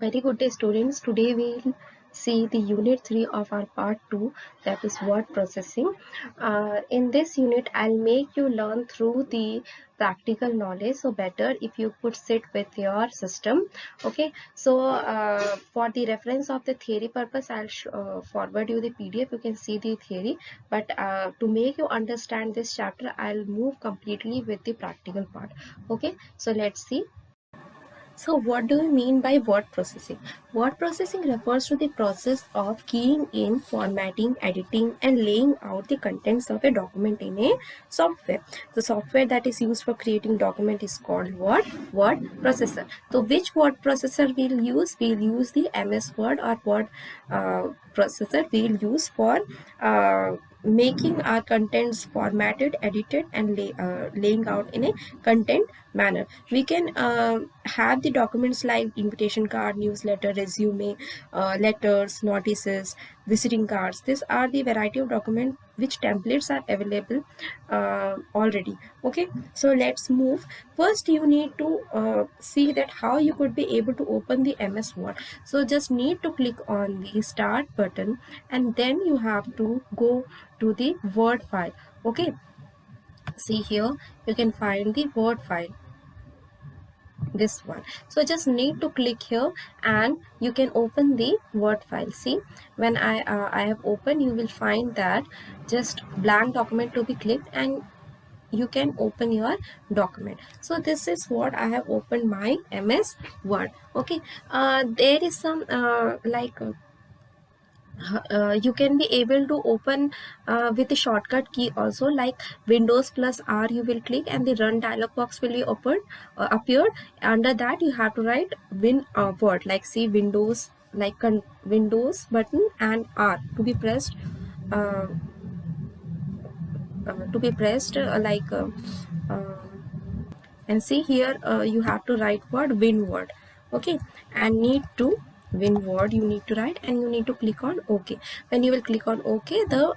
Very good day, students. Today we'll see the unit 3 of our part 2, that is word processing. In this unit, I'll make you learn through the practical knowledge. So better if you could sit with your system. Okay. So for the reference of the theory purpose, I'll forward you the PDF. You can see the theory. But to make you understand this chapter, I'll move completely with the practical part. Okay. So let's see. So what do we mean by word processing? Word processing refers to the process of keying in, formatting, editing, and laying out the contents of a document in a software. The software that is used for creating document is called what? Word processor. So which word processor we'll use? We'll use the MS Word or word processor we'll use for making our contents formatted, edited, and laying out in a content manner. We can have the documents like invitation card, newsletter, resume, letters, notices, visiting cards. These are the variety of documents which templates are available already. Okay, so let's move. First you need to see that how you could be able to open the MS Word. So just need to click on the start button, and then you have to go to the Word file. Okay, see here you can find the Word file, this one. So just need to click here and you can open the Word file. See, when I have opened, you will find that just blank document to be clicked and you can open your document. So this is what I have opened my MS Word. Okay, there is some you can be able to open with the shortcut key also, like Windows plus R you will click and the run dialog box will be opened appeared. Under that you have to write Word, like see Windows, like Windows button and R uh, to be pressed uh, and see here you have to write WinWord. Okay, and need to WinWord you need to write, and you need to click on OK. When you will click on OK, the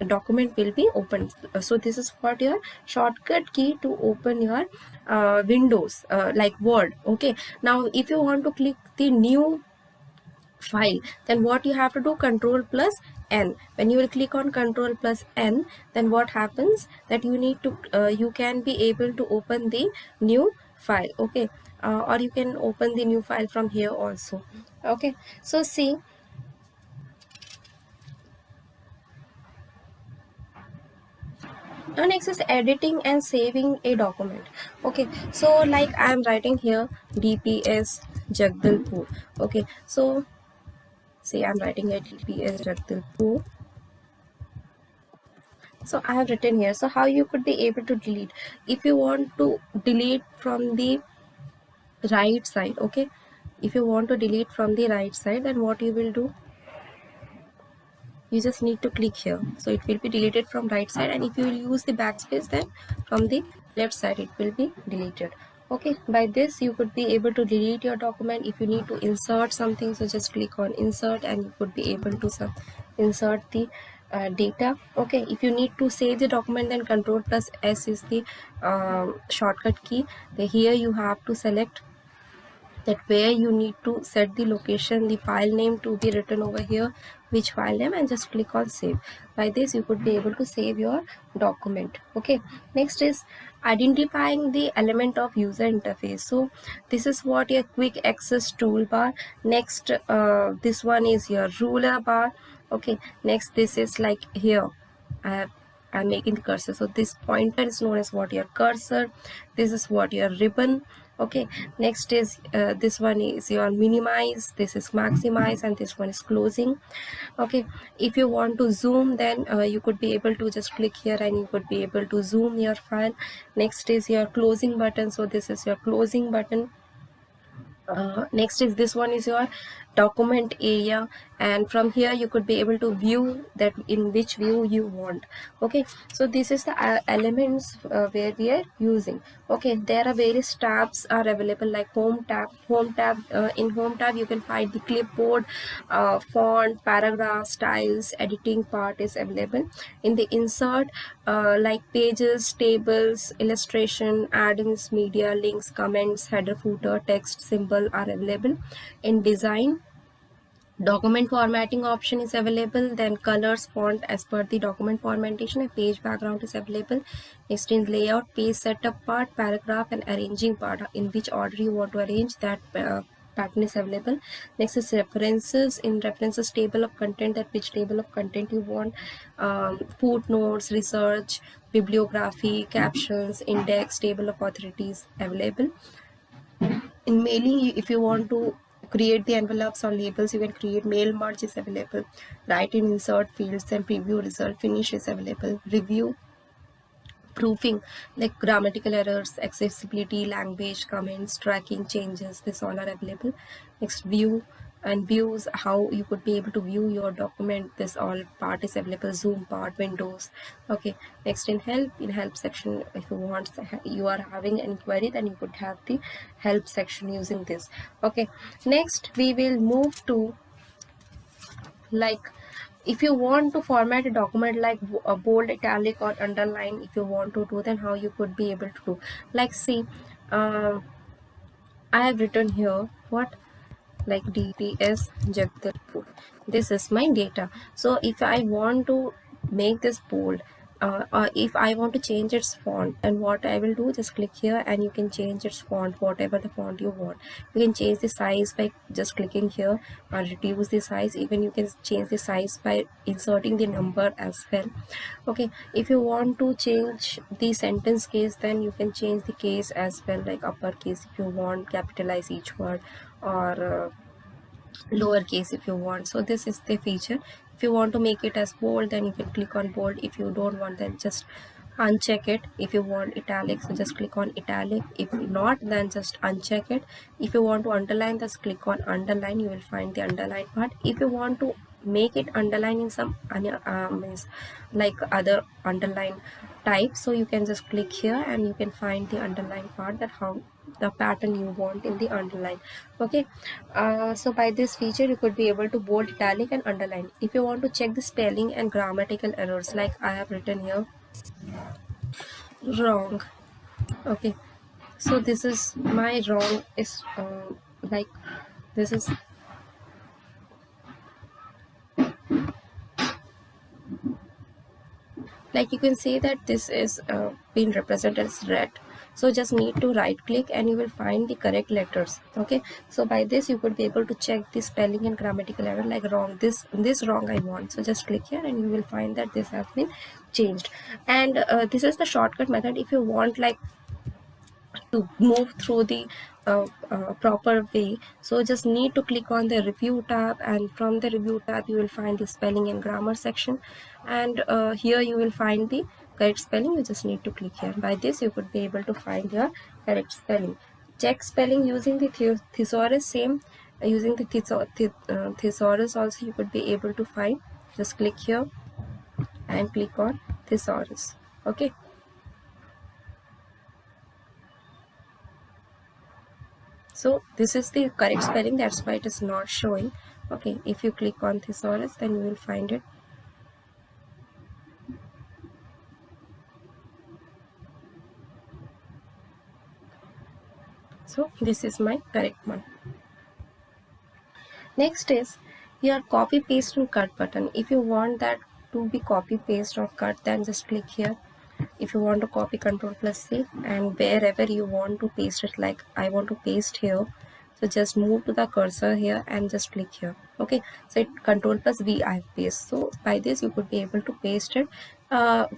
document will be opened. So this is what your shortcut key to open your Windows like Word. Okay, now if you want to click the new file, then what you have to do, Control plus N. When you will click on Control plus N, then what happens that you need to you can be able to open the new file. Okay, or you can open the new file from here also. Okay, so see, now next is editing and saving a document. Okay, so like I am writing here DPS Jagdalpur. Okay, so say I'm writing at DPS Jagdalpur. So I have written here. So how you could be able to delete, if you want to delete from the right side. Okay, if you want to delete from the right side, then what you will do, you just need to click here, so it will be deleted from right side. And if you will use the backspace, then from the left side it will be deleted. Okay, by this you could be able to delete your document. If you need to insert something, so just click on insert and you could be able to insert the data. Okay, if you need to save the document, then Control plus S is the shortcut key. Here you have to select that where you need to set the location, the file name to be written over here, which file name, and just click on save. By this you could be able to save your document. Okay, next is identifying the element of user interface. So this is what your quick access toolbar. Next this one is your ruler bar. Okay, next this is like here I'm making the cursor, so this pointer is known as what your cursor. This is what your ribbon. Okay, next is this one is your minimize, this is maximize, and this one is closing. Okay, if you want to zoom, then you could be able to just click here and you could be able to zoom your file. Next is your closing button, so this is your closing button. Next is this one is your document area, and from here you could be able to view that in which view you want. Okay, so this is the elements where we are using. Okay, there are various tabs are available, like home tab. In home tab you can find the clipboard, font, paragraph, styles, editing part is available. In the insert, like pages, tables, illustration, add-ins, media, links, comments, header, footer, text, symbol, symbol are available. In design, document formatting option is available, then colors, font as per the document formattation, and page background is available. Next, in layout, page setup part, paragraph and arranging part, in which order you want to arrange that pattern is available. Next is references. In references, table of content, that which table of content you want, footnotes, research, bibliography, captions, index, table of authorities available. In mailing, if you want to create the envelopes or labels, you can create. Mail merge is available. Write in insert fields and preview result. Finish is available. Review, proofing, like grammatical errors, accessibility, language, comments, tracking changes, this all are available. Next, view and views, how you could be able to view your document, this all part is available. Zoom part, windows. Okay, next, in help section, if you want, you are having an query, then you could have the help section using this. Okay, next we will move to, like, if you want to format a document like a bold, italic or underline, if you want to do, then how you could be able to do. Like, see, I have written here what, like DPS Jagdalpur. This is my data. So if I want to make this bold, or if I want to change its font, and what I will do, just click here and you can change its font, whatever the font you want. You can change the size by just clicking here, or reduce the size. Even you can change the size by inserting the number as well. Okay, if you want to change the sentence case, then you can change the case as well, like uppercase if you want, capitalize each word, or lowercase if you want. So this is the feature. If you want to make it as bold, then you can click on bold. If you don't want, then just uncheck it. If you want italic, so just click on italic. If not, then just uncheck it. If you want to underline, just click on underline. You will find the underline part. If you want to make it underline in some means like other underline type, so you can just click here and you can find the underline part, that how the pattern you want in the underline. Okay, so by this feature you could be able to bold, italic and underline. If you want to check the spelling and grammatical errors, like I have written here wrong. Okay, so this is my wrong is like this is, like you can see that this is being represented as red. So just need to right click and you will find the correct letters. Okay, so by this you could be able to check the spelling and grammatical error, like wrong, this wrong I want, so just click here and you will find that this has been changed. And this is the shortcut method. If you want, like, to move through the proper way, so just need to click on the review tab, and from the review tab you will find the spelling and grammar section, and here you will find the correct spelling. You just need to click here. By this you could be able to find your correct spelling. Check spelling using the thesaurus, same using the thesaurus also you could be able to find. Just click here and click on thesaurus. Okay, so this is the correct spelling, that's why it is not showing. Okay, if you click on thesaurus, then you will find it. So this is my correct one. Next is your copy paste and cut button. If you want that to be copy paste or cut, then just click here. If you want to copy, Control plus C, and wherever you want to paste it, like I want to paste here, so just move to the cursor here and just click here. Okay, so Control plus V, I have paste. So by this you could be able to paste it.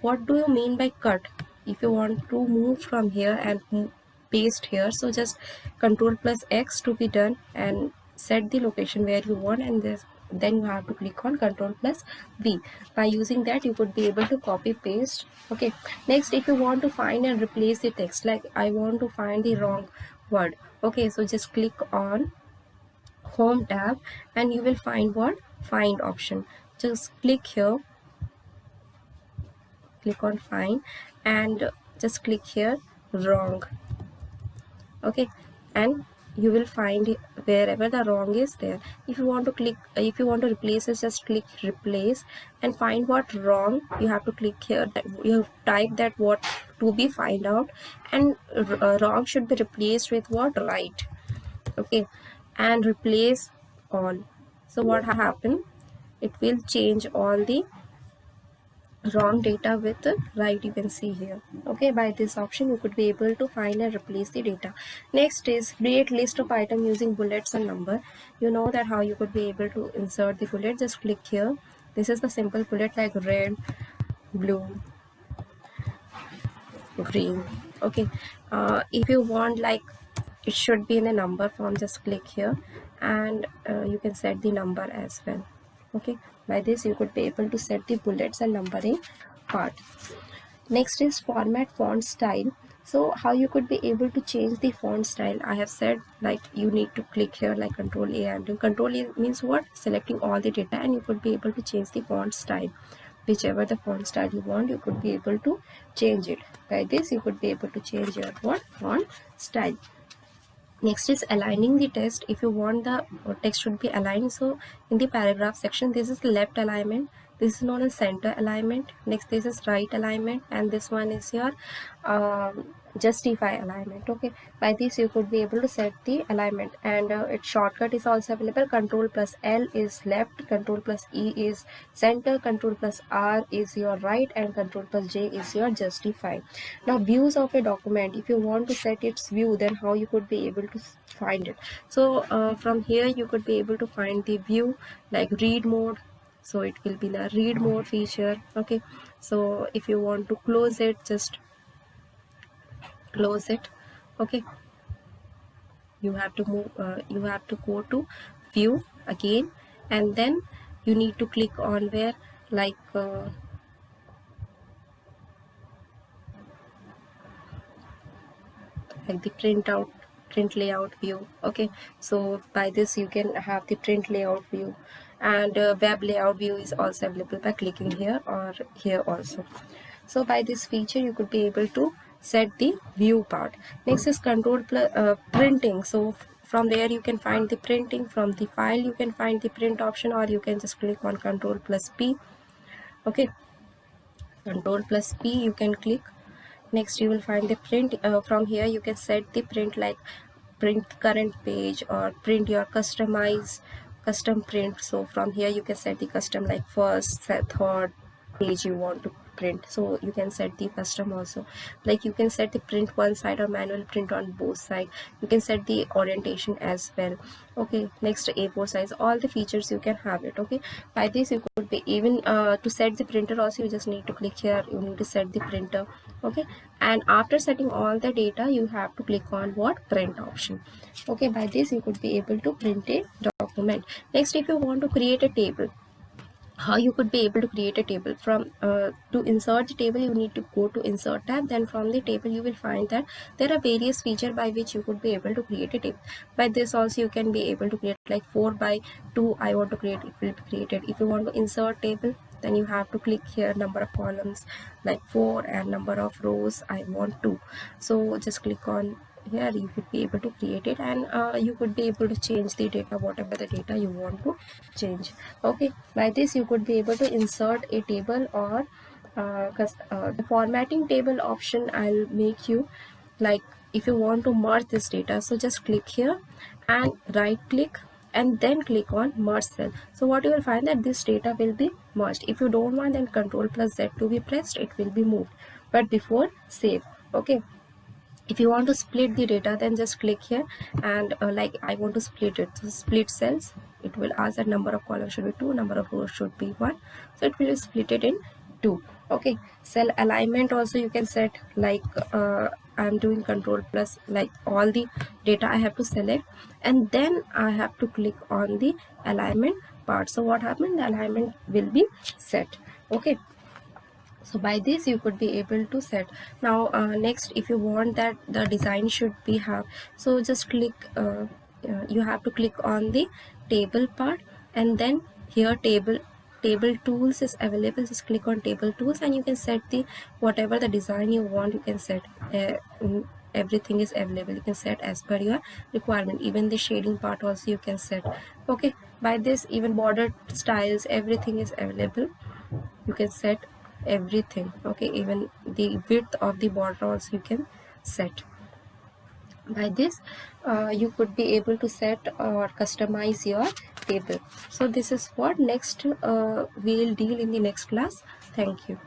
What do you mean by cut? If you want to move from here and paste here, so just Control plus X to be done, and set the location where you want, and then you have to click on Control plus V. By using that you could be able to copy paste. Okay, next, if you want to find and replace the text, like I want to find the wrong word. Okay, so just click on home tab and you will find what, find option. Just click here, click on find, and just click here wrong. Okay, and you will find it wherever the wrong is there. If you want to click, if you want to replace it, just click replace and find what wrong. You have to click here, that you have type that what to be find out, and wrong should be replaced with what, right. okay, and replace all. So what happened, it will change all the wrong data with the right, you can see here. Okay, by this option you could be able to find and replace the data. Next is create list of item using bullets and number. You know that how you could be able to insert the bullet. Just click here. This is the simple bullet like red, blue, green. Okay, if you want like it should be in a number form, just click here, and you can set the number as well. Okay, by this you could be able to set the bullets and numbering part. Next is format font style. So how you could be able to change the font style, I have said like you need to click here like control A, and control A means what, selecting all the data, and you could be able to change the font style. Whichever the font style you want, you could be able to change it. By this you could be able to change your what, font style. Next is aligning the text. If you want the text should be aligned, so in the paragraph section, this is left alignment, this is known as center alignment. Next, this is right alignment, and this one is your justify alignment. Okay, by this you could be able to set the alignment, and its shortcut is also available. Control plus L is left, control plus E is center, control plus R is your right, and control plus J is your justify. Now views of a document, if you want to set its view, then how you could be able to find it. So from here you could be able to find the view like read mode, so it will be the read mode feature. Okay, so if you want to close it, just close it. Okay, you have to move, you have to go to view again, and then you need to click on where like the print layout view. Okay, so by this you can have the print layout view, and web layout view is also available by clicking here or here also. So by this feature you could be able to set the view part. Next is control plus printing. So from there you can find the printing. From the file you can find the print option, or you can just click on control plus P. Okay, control plus P you can click. Next you will find the print. From here you can set the print like print current page or print your custom print. So from here you can set the custom like first, third page you want to print, so you can set the custom also. Like you can set the print one side or manual print on both side. You can set the orientation as well. Okay, next A4 size, all the features you can have it. Okay, by this you could be even to set the printer also, you just need to click here, you need to set the printer. Okay, and after setting all the data you have to click on what, print option. Okay, by this you could be able to print a document. Next, if you want to create a table, how you could be able to create a table. From to insert the table you need to go to insert tab, then from the table you will find that there are various features by which you could be able to create a table. By this also you can be able to create like 4 by 2 I want to create, it will be created. If you want to insert table, then you have to click here number of columns like 4 and number of rows I want to. So just click on here, you could be able to create it, and you could be able to change the data, whatever the data you want to change. Okay, by this you could be able to insert a table, or the formatting table option I'll make you like if you want to merge this data, so just click here and right click and then click on merge cell. So what you will find that this data will be merged. If you don't want, then control plus Z to be pressed, it will be moved, but before save. Okay, if you want to split the data, then just click here, and like I want to split it, so split cells, it will ask that number of columns should be 2, number of rows should be 1, so it will split it in 2. Okay, cell alignment also you can set like I'm doing control plus, like all the data I have to select, and then I have to click on the alignment part. So what happened, the alignment will be set. Okay, so by this you could be able to set. Now next, if you want that the design should be have, so just click you have to click on the table part, and then here table tools is available, just click on table tools, and you can set the whatever the design you want, you can set. Everything is available, you can set as per your requirement. Even the shading part also you can set. Okay, by this even border styles, everything is available, you can set everything. Okay, even the width of the border also you can set. By this you could be able to set or customize your table. So this is what next we'll deal in the next class. Thank you.